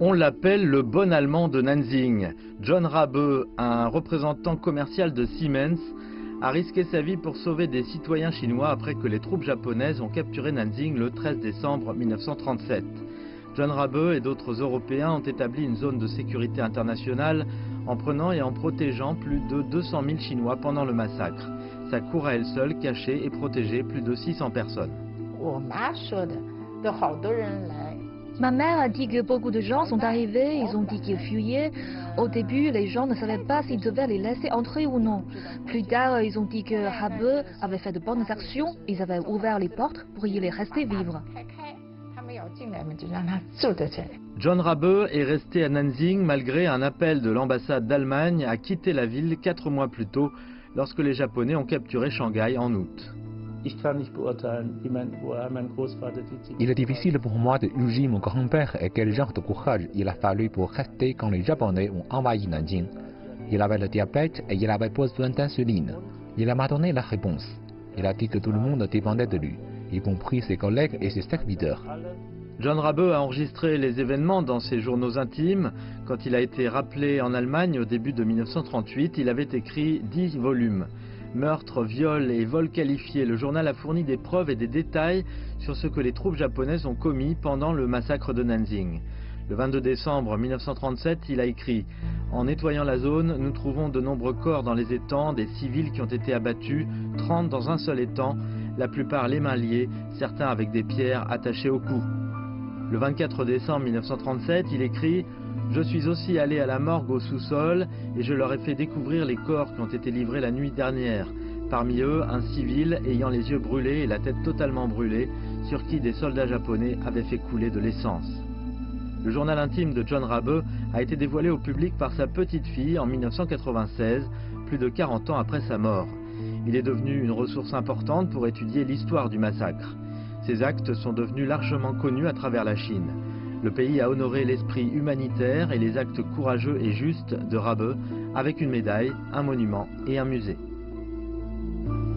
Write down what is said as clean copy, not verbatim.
On l'appelle le bon allemand de Nanjing. John Rabe, un représentant commercial de Siemens, a risqué sa vie pour sauver des citoyens chinois après que les troupes japonaises ont capturé Nanjing le 13 décembre 1937. John Rabe et d'autres Européens ont établi une zone de sécurité internationale en prenant et en protégeant plus de 200 000 Chinois pendant le massacre. Sa cour à elle seule cachait et protégeait plus de 600 personnes. Ma mère a dit que beaucoup de gens sont arrivés, ils ont dit qu'ils fuyaient. Au début, les gens ne savaient pas s'ils devaient les laisser entrer ou non. Plus tard, ils ont dit que Rabe avait fait de bonnes actions, ils avaient ouvert les portes pour y les rester vivre. John Rabe est resté à Nanjing malgré un appel de l'ambassade d'Allemagne à quitter la ville 4 mois plus tôt, lorsque les Japonais ont capturé Shanghai en août. Il est difficile pour moi de juger mon grand-père et quel genre de courage il a fallu pour rester quand les Japonais ont envahi Nanjing. Il avait le diabète et il avait besoin d'insuline. Il m'a donné la réponse. Il a dit que tout le monde dépendait de lui, y compris ses collègues et ses serviteurs. John Rabe a enregistré les événements dans ses journaux intimes. Quand il a été rappelé en Allemagne au début de 1938, il avait écrit 10 volumes. Meurtre, viol et vol qualifié, le journal a fourni des preuves et des détails sur ce que les troupes japonaises ont commis pendant le massacre de Nanjing. Le 22 décembre 1937, il a écrit « En nettoyant la zone, nous trouvons de nombreux corps dans les étangs, des civils qui ont été abattus, 30 dans un seul étang, la plupart les mains liées, certains avec des pierres attachées au cou. » Le 24 décembre 1937, il écrit « Je suis aussi allé à la morgue au sous-sol et je leur ai fait découvrir les corps qui ont été livrés la nuit dernière. Parmi eux, un civil ayant les yeux brûlés et la tête totalement brûlée, sur qui des soldats japonais avaient fait couler de l'essence. » Le journal intime de John Rabe a été dévoilé au public par sa petite fille en 1996, plus de 40 ans après sa mort. Il est devenu une ressource importante pour étudier l'histoire du massacre. Ces actes sont devenus largement connus à travers la Chine. Le pays a honoré l'esprit humanitaire et les actes courageux et justes de Rabe avec une médaille, un monument et un musée.